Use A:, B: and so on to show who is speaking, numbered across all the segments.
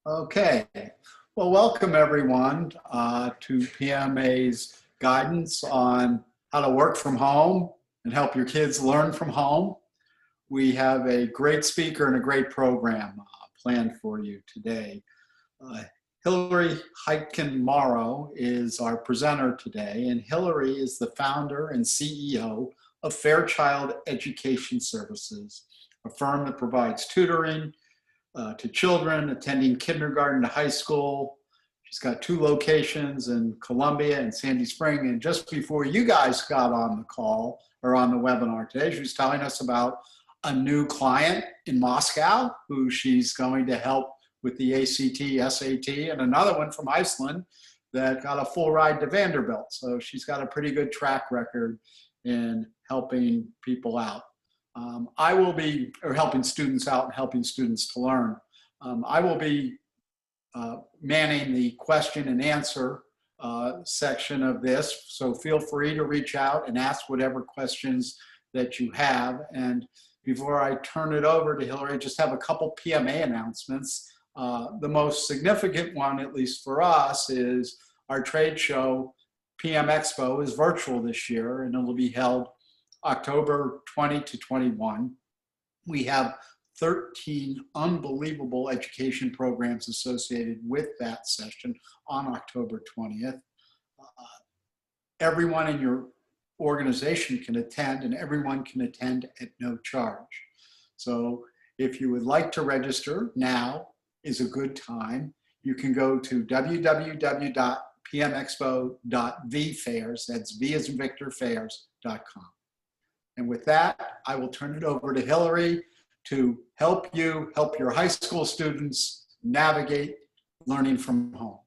A: Okay, well, welcome everyone to PMA's guidance on how to work from home and help your kids learn from home. We have a great speaker and a great program planned for you today. Uh, Hillary Hytken Morrow is our presenter today, and Hillary is the founder and CEO of Fairchild Education Services, a firm that provides tutoring to children attending kindergarten to high school. She's got two locations in Columbia and Sandy Spring. And just before you guys got on the call or on the webinar today, she was telling us about a new client in Moscow who she's going to help with the ACT, SAT, and another one from Iceland that got a full ride to Vanderbilt. So she's got a pretty good track record in helping people out. I will be helping students out and helping students to learn. I will be manning the question and answer section of this, so feel free to reach out and ask whatever questions that you have. And before I turn it over to Hillary, I just have a couple PMA announcements. The most significant one, at least for us, is our trade show, PM Expo, is virtual this year, and it will be held October 20 to 21. We have 13 unbelievable education programs associated with that session on October 20th. Everyone in your organization can attend, and everyone can attend at no charge. So if you would like to register, now is a good time. You can go to www.pmexpo.vfairs, that's V as in Victor, fairs.com. And with that, I will turn it over to Hillary to help you help your high school students navigate learning from home.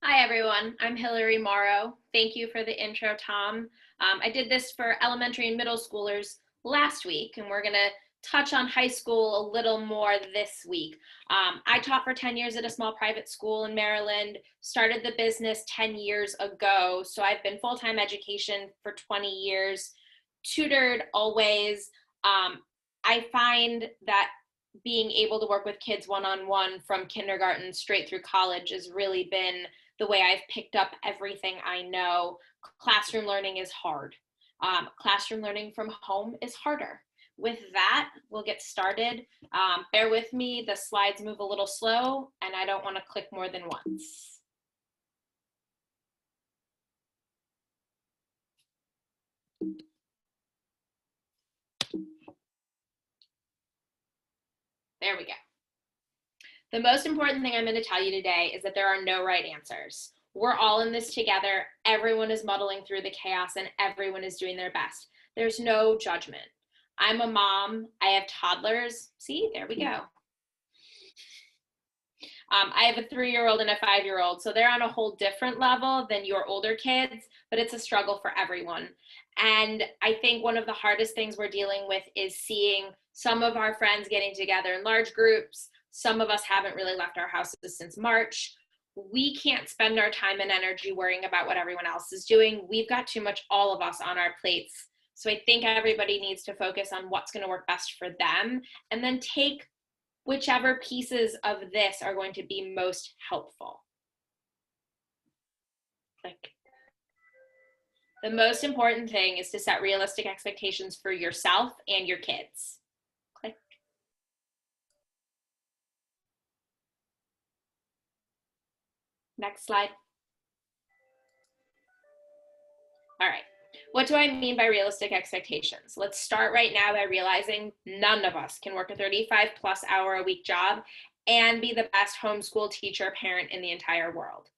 B: Hi, everyone. I'm Hillary Morrow. Thank you for the intro, Tom. I did this for elementary and middle schoolers last week, and we're going to touch on high school a little more this week. I taught for 10 years at a small private school in Maryland, started the business 10 years ago, so I've been full-time education for 20 years, tutored always. I find that being able to work with kids one-on-one from kindergarten straight through college has really been the way I've picked up everything I know. Classroom learning is hard. Classroom learning from home is harder. With that, we'll get started. Bear with me, the slides move a little slow, and I don't want to click more than once. There we go. The most important thing I'm going to tell you today is that there are no right answers. We're all in this together. Everyone is muddling through the chaos, and everyone is doing their best. There's no judgment. I'm a mom. I have toddlers. See, there we go. I have a 3-year-old and a 5-year-old, so they're on a whole different level than your older kids, but it's a struggle for everyone. And I think one of the hardest things we're dealing with is seeing some of our friends getting together in large groups. Some of us haven't really left our houses since March. We can't spend our time and energy worrying about what everyone else is doing. We've got too much, all of us, on our plates. So I think everybody needs to focus on what's going to work best for them, and then take whichever pieces of this are going to be most helpful. Click. The most important thing is to set realistic expectations for yourself and your kids. Click. Next slide. All right. What do I mean by realistic expectations? Let's start right now by realizing none of us can work a 35+ hour a week job and be the best homeschool teacher parent in the entire world.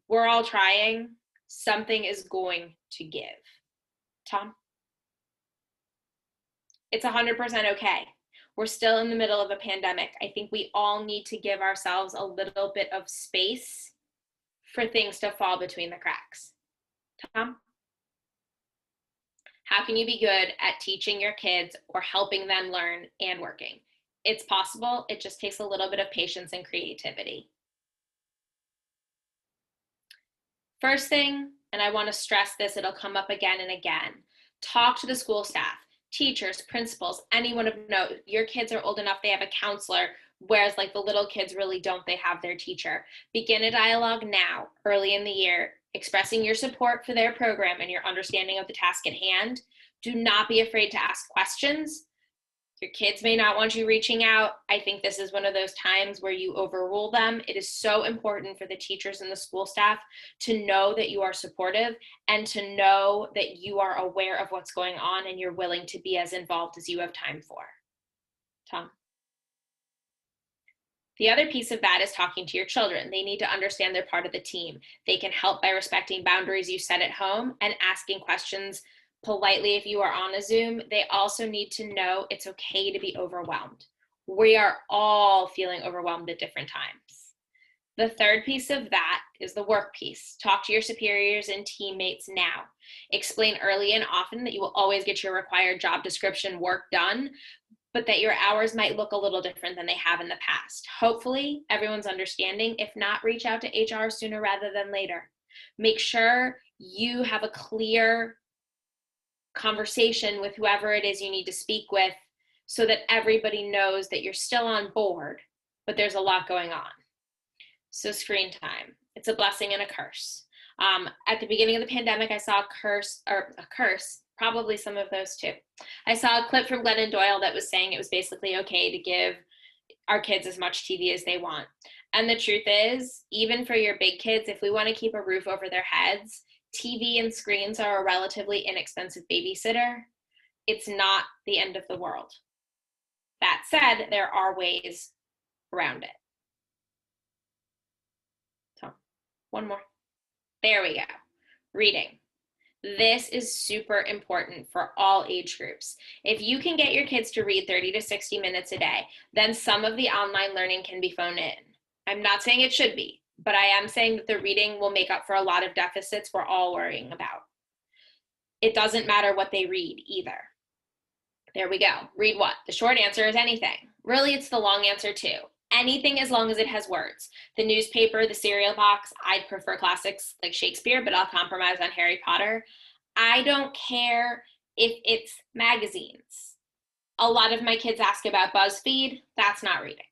B: We're all trying. Something is going to give. Tom? It's 100% okay. We're still in the middle of a pandemic. I think we all need to give ourselves a little bit of space for things to fall between the cracks. Tom? How can you be good at teaching your kids or helping them learn and working? It's possible. It just takes a little bit of patience and creativity. First thing, and I want to stress this, it'll come up again and again, talk to the school staff, teachers, principals, anyone of note. Your kids are old enough, they have a counselor whereas like the little kids really don't, they have their teacher. Begin a dialogue now, early in the year, expressing your support for their program and your understanding of the task at hand. Do not be afraid to ask questions. Your kids may not want you reaching out. I think this is one of those times where you overrule them. It is so important for the teachers and the school staff to know that you are supportive and to know that you are aware of what's going on and you're willing to be as involved as you have time for. Tom? The other piece of that is talking to your children. They need to understand they're part of the team. They can help by respecting boundaries you set at home and asking questions politely if you are on a Zoom. They also need to know it's okay to be overwhelmed. We are all feeling overwhelmed at different times. The third piece of that is the work piece. Talk to your superiors and teammates now. Explain early and often that you will always get your required job description work done, but that your hours might look a little different than they have in the past. Hopefully, everyone's understanding. If not, reach out to HR sooner rather than later. Make sure you have a clear conversation with whoever it is you need to speak with so that everybody knows that you're still on board, but there's a lot going on. So screen time, it's a blessing and a curse. At the beginning of the pandemic, I saw a curse, probably some of those too. I saw a clip from Glennon Doyle that was saying it was basically okay to give our kids as much TV as they want. And the truth is, even for your big kids, if we want to keep a roof over their heads, TV and screens are a relatively inexpensive babysitter. It's not the end of the world. That said, there are ways around it. So, one more. There we go. Reading. This is super important for all age groups. If you can get your kids to read 30 to 60 minutes a day, then some of the online learning can be phoned in. I'm not saying it should be, but I am saying that the reading will make up for a lot of deficits we're all worrying about. It doesn't matter what they read either. There we go. Read what? The short answer is anything. Really, it's the long answer too. Anything as long as it has words. The newspaper, the cereal box, I'd prefer classics like Shakespeare, but I'll compromise on Harry Potter. I don't care if it's magazines. A lot of my kids ask about BuzzFeed. That's not reading.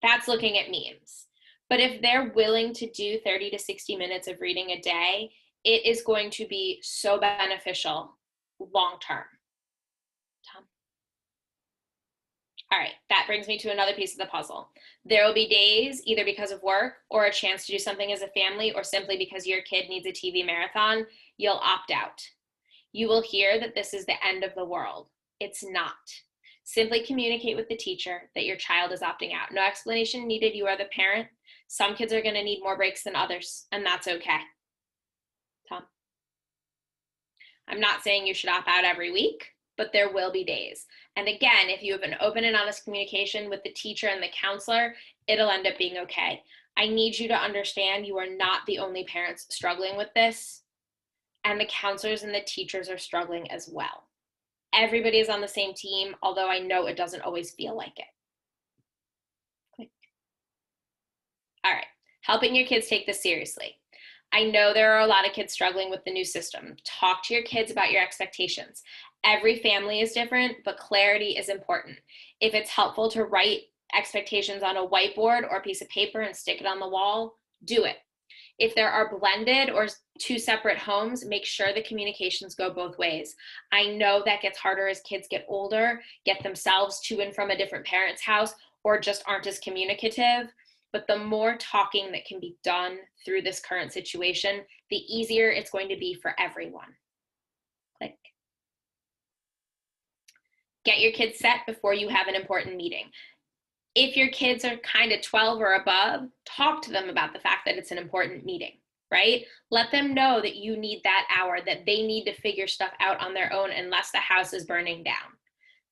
B: That's looking at memes. But if they're willing to do 30 to 60 minutes of reading a day, it is going to be so beneficial long term. Tom? All right, that brings me to another piece of the puzzle. There will be days, either because of work or a chance to do something as a family, or simply because your kid needs a TV marathon, you'll opt out. You will hear that this is the end of the world. It's not. Simply communicate with the teacher that your child is opting out. No explanation needed. You are the parent. Some kids are going to need more breaks than others, and that's okay. Tom? I'm not saying you should opt out every week, but there will be days. And again, if you have an open and honest communication with the teacher and the counselor, it'll end up being okay. I need you to understand you are not the only parents struggling with this, and the counselors and the teachers are struggling as well. Everybody is on the same team, although I know it doesn't always feel like it. Click. All right, helping your kids take this seriously. I know there are a lot of kids struggling with the new system. Talk to your kids about your expectations. Every family is different, but clarity is important. If it's helpful to write expectations on a whiteboard or a piece of paper and stick it on the wall, do it. If there are blended or two separate homes, make sure the communications go both ways. I know that gets harder as kids get older, get themselves to and from a different parent's house, or just aren't as communicative. But the more talking that can be done through this current situation, the easier it's going to be for everyone. Click. Get your kids set before you have an important meeting. If your kids are kind of 12 or above, talk to them about the fact that it's an important meeting, right? Let them know that you need that hour, that they need to figure stuff out on their own unless the house is burning down.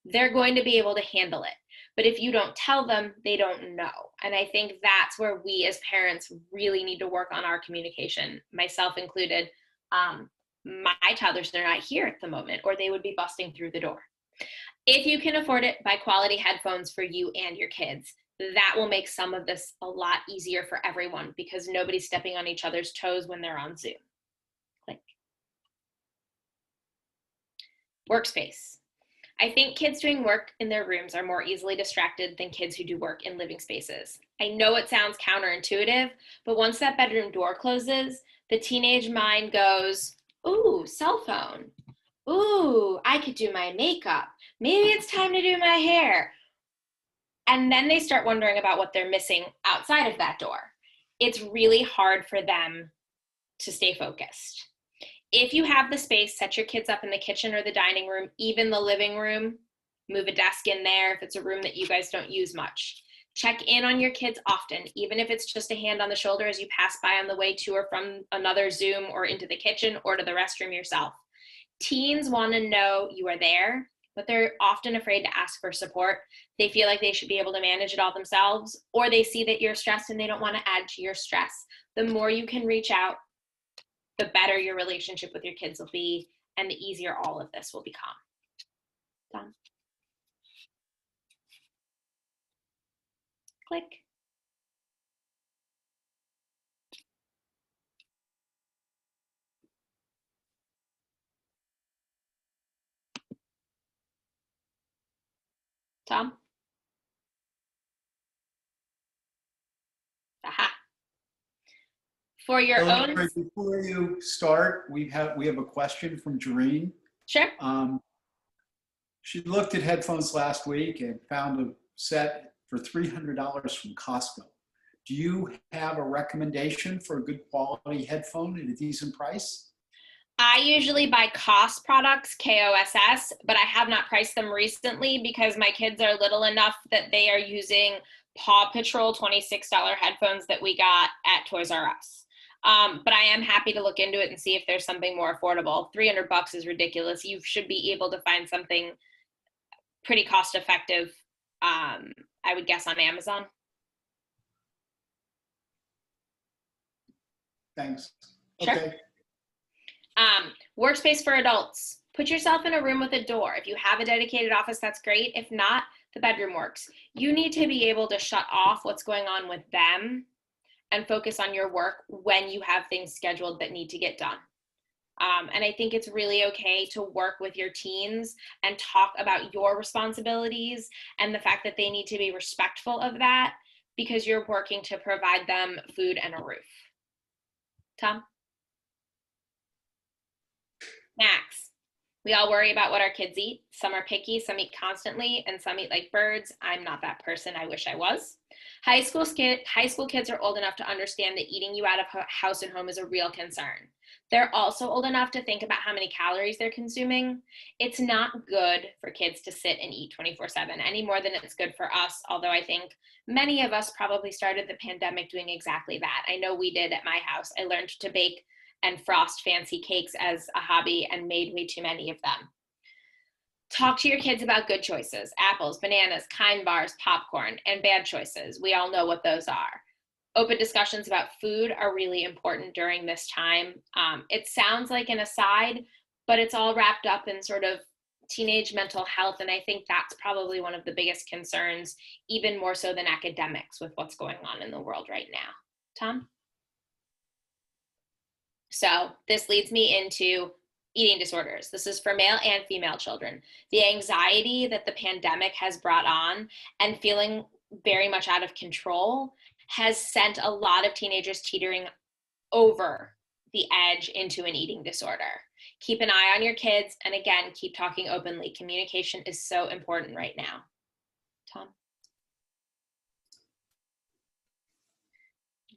B: They're going to be able to handle it. But if you don't tell them, they don't know. And I think that's where we as parents really need to work on our communication, myself included. My toddlers, they're not here at the moment, or they would be busting through the door. If you can afford it, buy quality headphones for you and your kids. That will make some of this a lot easier for everyone because nobody's stepping on each other's toes when they're on Zoom. Click. Workspace. I think kids doing work in their rooms are more easily distracted than kids who do work in living spaces. I know it sounds counterintuitive, but once that bedroom door closes, the teenage mind goes, ooh, cell phone. Ooh, I could do my makeup. Maybe it's time to do my hair. And then they start wondering about what they're missing outside of that door. It's really hard for them to stay focused. If you have the space, set your kids up in the kitchen or the dining room, even the living room. Move a desk in there if it's a room that you guys don't use much. Check in on your kids often, even if it's just a hand on the shoulder as you pass by on the way to or from another Zoom or into the kitchen or to the restroom yourself. Teens want to know you are there, but they're often afraid to ask for support. They feel like they should be able to manage it all themselves, or they see that you're stressed and they don't want to add to your stress. The more you can reach out, the better your relationship with your kids will be, and the easier all of this will become. Done. Click. Tom? Aha. For your
A: Hillary,
B: own.
A: before you start, we have a question from Jareen.
B: Sure.
A: She looked at headphones last week and found a set for $300 from Costco. Do you have a recommendation for a good quality headphone at a decent price?
B: I usually buy Koss products, Koss, but I have not priced them recently because my kids are little enough that they are using Paw Patrol $26 headphones that we got at Toys R Us. But I am happy to look into it and see if there's something more affordable. $300 is ridiculous. You should be able to find something pretty cost effective, I would guess, on Amazon.
A: Thanks.
B: Sure.
A: Okay.
B: Workspace for adults. Put yourself in a room with a door. If you have a dedicated office, that's great. If not, the bedroom works. You need to be able to shut off what's going on with them and focus on your work when you have things scheduled that need to get done. And I think it's really okay to work with your teens and talk about your responsibilities and the fact that they need to be respectful of that because you're working to provide them food and a roof. Tom? Snacks. We all worry about what our kids eat. Some are picky, some eat constantly, and some eat like birds. I'm not that person. I wish I was. High school kids are old enough to understand that eating you out of house and home is a real concern. They're also old enough to think about how many calories they're consuming. It's not good for kids to sit and eat 24/7 any more than it's good for us, although I think many of us probably started the pandemic doing exactly that. I know we did at my house. I learned to bake and frost fancy cakes as a hobby and made way too many of them. Talk to your kids about good choices, apples, bananas, Kind bars, popcorn, and bad choices. We all know what those are. Open discussions about food are really important during this time. It sounds like an aside, but it's all wrapped up in sort of teenage mental health, and I think that's probably one of the biggest concerns, even more so than academics, with what's going on in the world right now. Tom? So this leads me into eating disorders. This is for male and female children. The anxiety that the pandemic has brought on and feeling very much out of control has sent a lot of teenagers teetering over the edge into an eating disorder. Keep an eye on your kids, and again, keep talking openly. Communication is so important right now. Tom?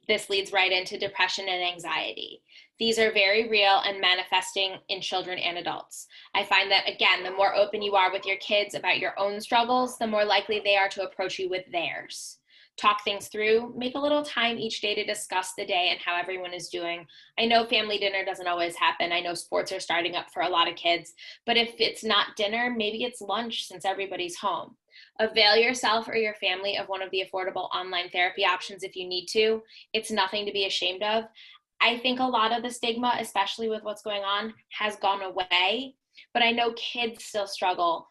B: This leads right into depression and anxiety. These are very real and manifesting in children and adults. I find that, again, the more open you are with your kids about your own struggles, the more likely they are to approach you with theirs. Talk things through, make a little time each day to discuss the day and how everyone is doing. I know family dinner doesn't always happen. I know sports are starting up for a lot of kids, but if it's not dinner, maybe it's lunch since everybody's home. Avail yourself or your family of one of the affordable online therapy options if you need to. It's nothing to be ashamed of. I think a lot of the stigma, especially with what's going on, has gone away, but I know kids still struggle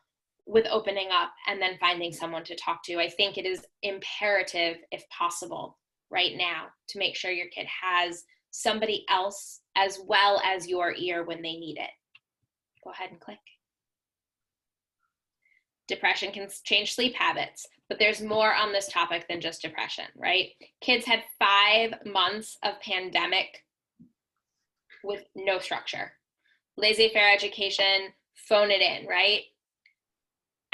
B: with opening up and then finding someone to talk to. I think it is imperative, if possible, right now to make sure your kid has somebody else as well as your ear when they need it. Go ahead and click. Depression can change sleep habits, but there's more on this topic than just depression, right? Kids had 5 months of pandemic with no structure. Laissez-faire education, phone it in, right?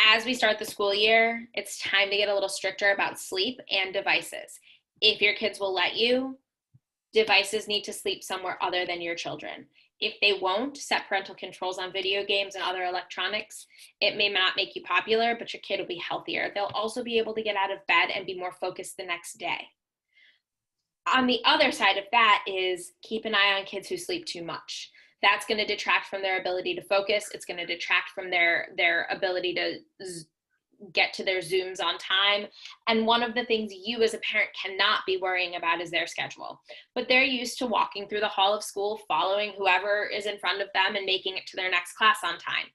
B: As we start the school year, it's time to get a little stricter about sleep and devices. If your kids will let you, devices need to sleep somewhere other than your children. If they won't, set parental controls on video games and other electronics. It may not make you popular, but your kid will be healthier. They'll also be able to get out of bed and be more focused the next day. On the other side of that is keep an eye on kids who sleep too much. That's going to detract from their ability to focus. It's going to detract from their ability to get to their Zooms on time. And one of the things you as a parent cannot be worrying about is their schedule. But they're used to walking through the hall of school, following whoever is in front of them and making it to their next class on time.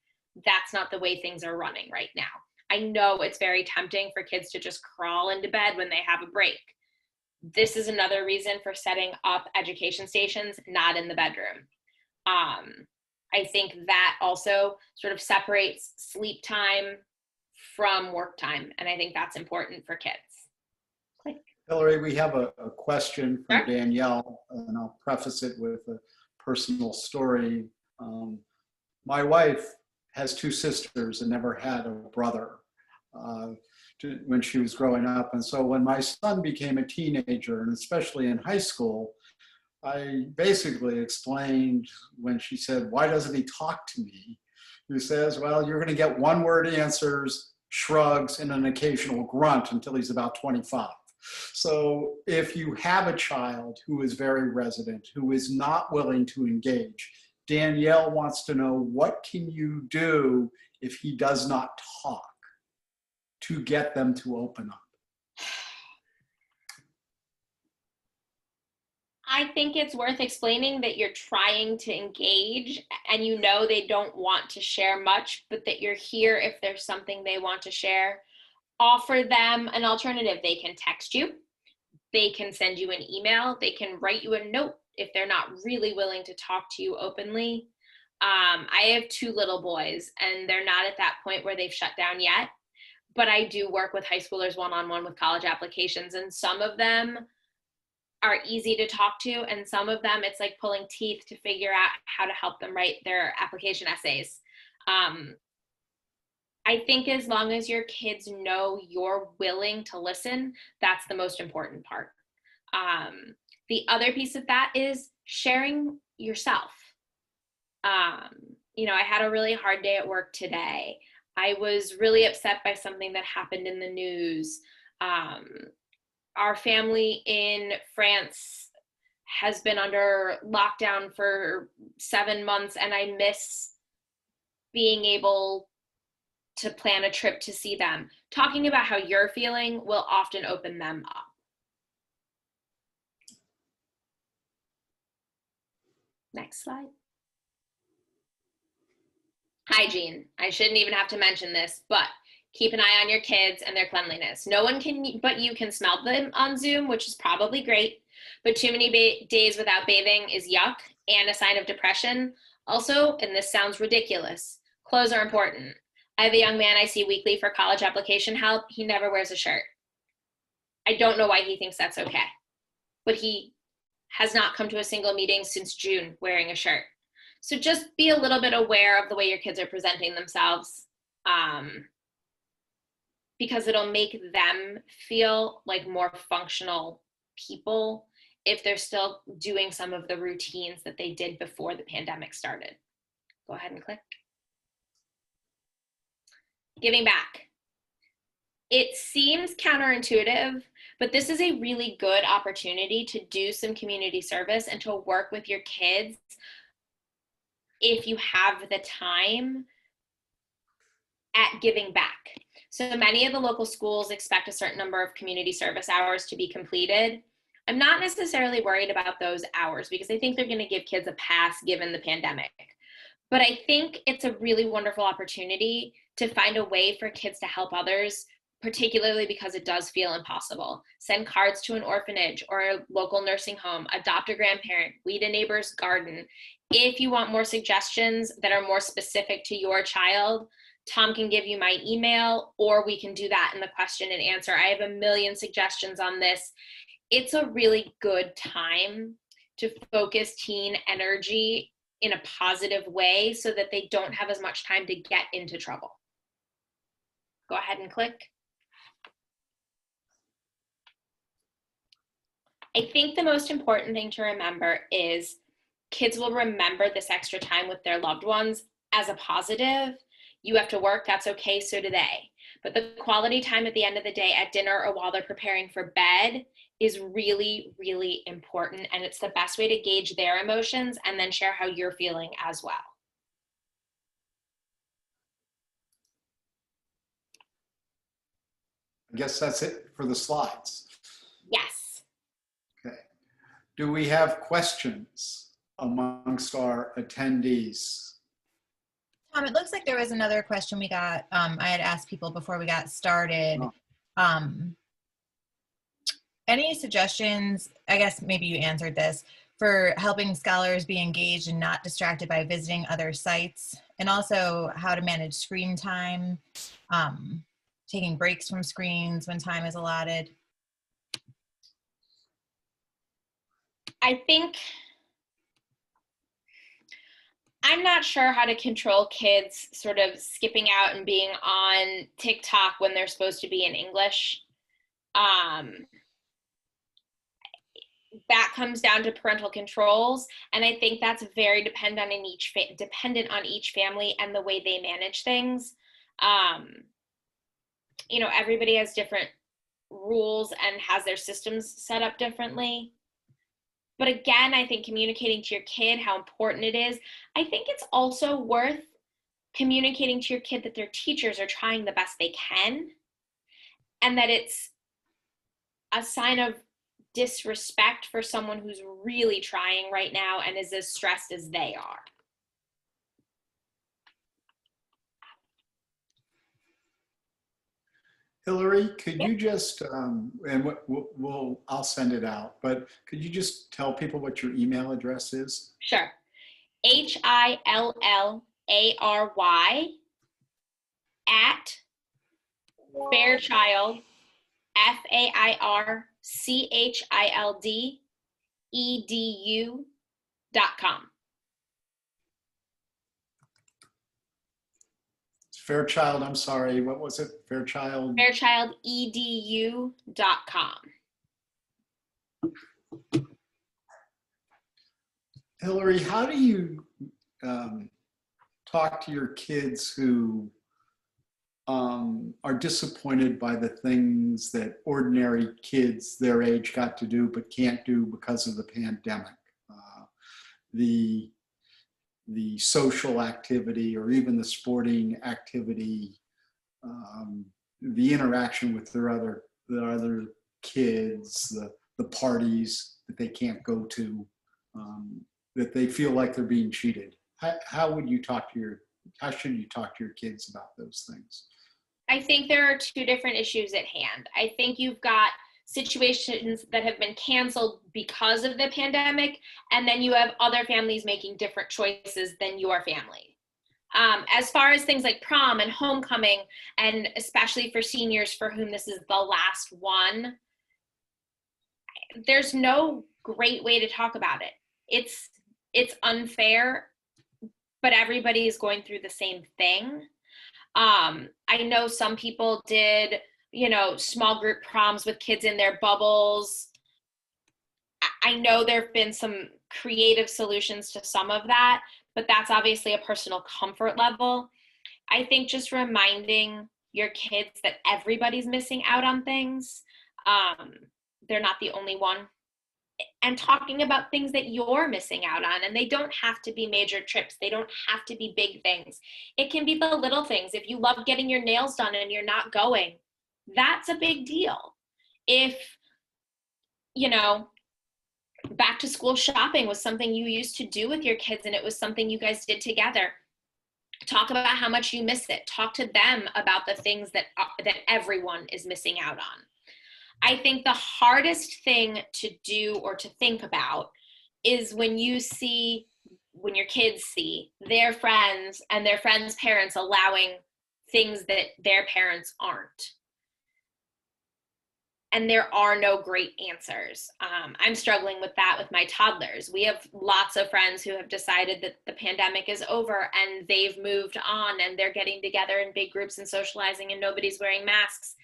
B: That's not the way things are running right now. I know it's very tempting for kids to just crawl into bed when they have a break. This is another reason for setting up education stations, not in the bedroom. I think that also sort of separates sleep time from work time, and I think that's important for kids. Click.
A: Hillary, we have a question from
B: Sure.
A: Danielle, and I'll preface it with a personal story. My wife has 2 sisters and never had a brother when she was growing up. And so when my son became a teenager, and especially in high school, I basically explained when she said, "Why doesn't he talk to me?" He says, "Well, you're going to get one-word answers, shrugs, and an occasional grunt until he's about 25. So if you have a child who is very resident, who is not willing to engage, Danielle wants to know, what can you do if he does not talk to get them to open up?
B: I think it's worth explaining that you're trying to engage and you know they don't want to share much, but that you're here if there's something they want to share. Offer them an alternative. They can text you. They can send you an email. They can write you a note if they're not really willing to talk to you openly. I have 2 little boys, and they're not at that point where they've shut down yet, but I do work with high schoolers one-on-one with college applications, and some of them are easy to talk to, and some of them it's like pulling teeth to figure out how to help them write their application essays. I think as long as your kids know you're willing to listen, that's the most important part. The other piece of that is sharing yourself. I had a really hard day at work today. I was really upset by something that happened in the news. Our family in France has been under lockdown for 7 months, and I miss being able to plan a trip to see them. Talking about how you're feeling will often open them up. Next slide. Hygiene. I shouldn't even have to mention this, but keep an eye on your kids and their cleanliness. No one but you can smell them on Zoom, which is probably great, but too many days without bathing is yuck and a sign of depression. Also, and this sounds ridiculous, clothes are important. I have a young man I see weekly for college application help. He never wears a shirt. I don't know why he thinks that's okay, but he has not come to a single meeting since June wearing a shirt. So just be a little bit aware of the way your kids are presenting themselves, because it'll make them feel like more functional people if they're still doing some of the routines that they did before the pandemic started. Go ahead and click. Giving back. It seems counterintuitive, but this is a really good opportunity to do some community service and to work with your kids if you have the time at giving back. So many of the local schools expect a certain number of community service hours to be completed. I'm not necessarily worried about those hours because I think they're going to give kids a pass given the pandemic. But I think it's a really wonderful opportunity to find a way for kids to help others, particularly because it does feel impossible. Send cards to an orphanage or a local nursing home, adopt a grandparent, weed a neighbor's garden. If you want more suggestions that are more specific to your child, Tom can give you my email, or we can do that in the question and answer. I have a million suggestions on this. It's a really good time to focus teen energy in a positive way so that they don't have as much time to get into trouble. Go ahead and click. I think the most important thing to remember is kids will remember this extra time with their loved ones as a positive. You have to work, that's okay, so do they. But the quality time at the end of the day at dinner or while they're preparing for bed is really, really important. And it's the best way to gauge their emotions and then share how you're feeling as well.
A: I guess that's it for the slides.
B: Yes.
A: Okay. Do we have questions amongst our attendees?
C: Tom, it looks like there was another question we got. I had asked people before we got started. Any suggestions, I guess maybe you answered this, for helping scholars be engaged and not distracted by visiting other sites, and also how to manage screen time, taking breaks from screens when time is allotted?
B: I think I'm not sure how to control kids sort of skipping out and being on TikTok when they're supposed to be in English. That comes down to parental controls, and I think that's very dependent on each family and the way they manage things. You know, everybody has different rules and has their systems set up differently. But again, I think communicating to your kid how important it is. I think it's also worth communicating to your kid that their teachers are trying the best they can, and that it's a sign of disrespect for someone who's really trying right now and is as stressed as they are.
A: Hillary, could you just, and I'll send it out, but could you just tell people what your email address is?
B: Sure. HILLARY at Fairchild, FAIRCHILD.edu.com.
A: Fairchild, I'm sorry, what was it? Fairchild?
B: FairchildEDU.com.
A: Hillary, how do you talk to your kids who are disappointed by the things that ordinary kids their age got to do but can't do because of the pandemic? The social activity or even the sporting activity, the interaction with the other kids, the parties that they can't go to, that they feel like they're being cheated. How should you talk to your kids about those things?
B: I think there are two different issues at hand. I think you've got situations that have been canceled because of the pandemic, and then you have other families making different choices than your family. As far as things like prom and homecoming, and especially for seniors for whom this is the last one, there's no great way to talk about it. It's unfair, but everybody is going through the same thing. I know some people did, small group proms with kids in their bubbles. I know there have been some creative solutions to some of that, but that's obviously a personal comfort level. I think just reminding your kids that everybody's missing out on things. They're not the only one. And talking about things that you're missing out on, and they don't have to be major trips. They don't have to be big things. It can be the little things. If you love getting your nails done and you're not going, that's a big deal. If, back to school shopping was something you used to do with your kids and it was something you guys did together, talk about how much you miss it. Talk to them about the things that everyone is missing out on. I think the hardest thing to do or to think about is when your kids see their friends and their friends' parents allowing things that their parents aren't. And there are no great answers. I'm struggling with that with my toddlers. We have lots of friends who have decided that the pandemic is over and they've moved on and they're getting together in big groups and socializing and nobody's wearing masks.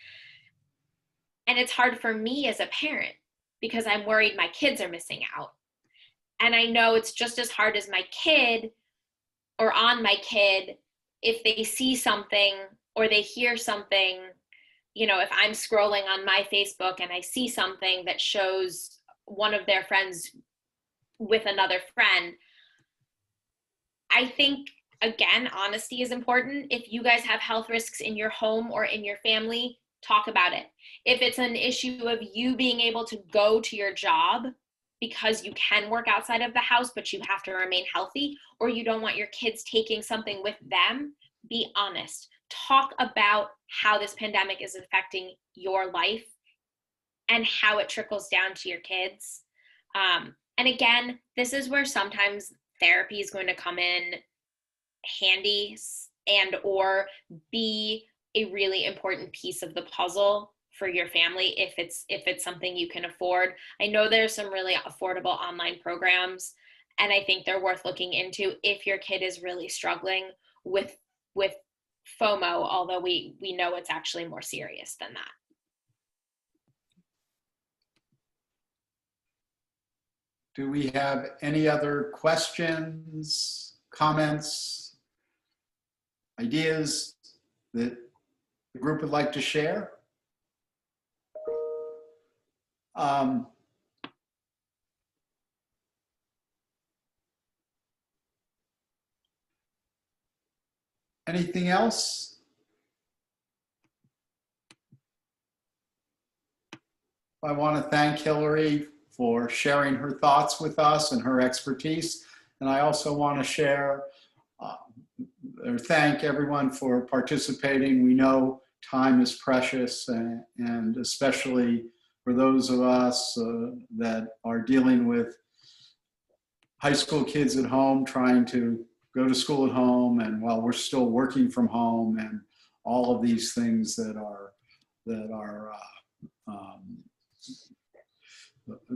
B: And it's hard for me as a parent because I'm worried my kids are missing out. And I know it's just as hard as my kid or on my kid if they see something or they hear something. You know, if I'm scrolling on my Facebook and I see something that shows one of their friends with another friend, I think, again, honesty is important. If you guys have health risks in your home or in your family, talk about it. If it's an issue of you being able to go to your job because you can work outside of the house, but you have to remain healthy, or you don't want your kids taking something with them, be honest. Talk about how this pandemic is affecting your life and how it trickles down to your kids. And again, this is where sometimes therapy is going to come in handy and or be a really important piece of the puzzle for your family if it's something you can afford. I know there's some really affordable online programs, and I think they're worth looking into if your kid is really struggling with FOMO, although we know it's actually more serious than that.
A: Do we have any other questions, comments, ideas that the group would like to share? Anything else? I want to thank Hillary for sharing her thoughts with us and her expertise. And I also want to share or thank everyone for participating. We know time is precious, and especially for those of us that are dealing with high school kids at home, trying to go to school at home, and while we're still working from home, and all of these things that are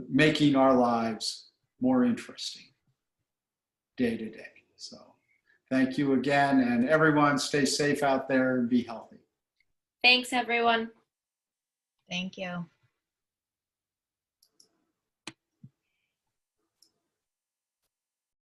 A: making our lives more interesting day to day. So thank you again, and everyone stay safe out there and be healthy.
B: Thanks, everyone.
C: Thank you.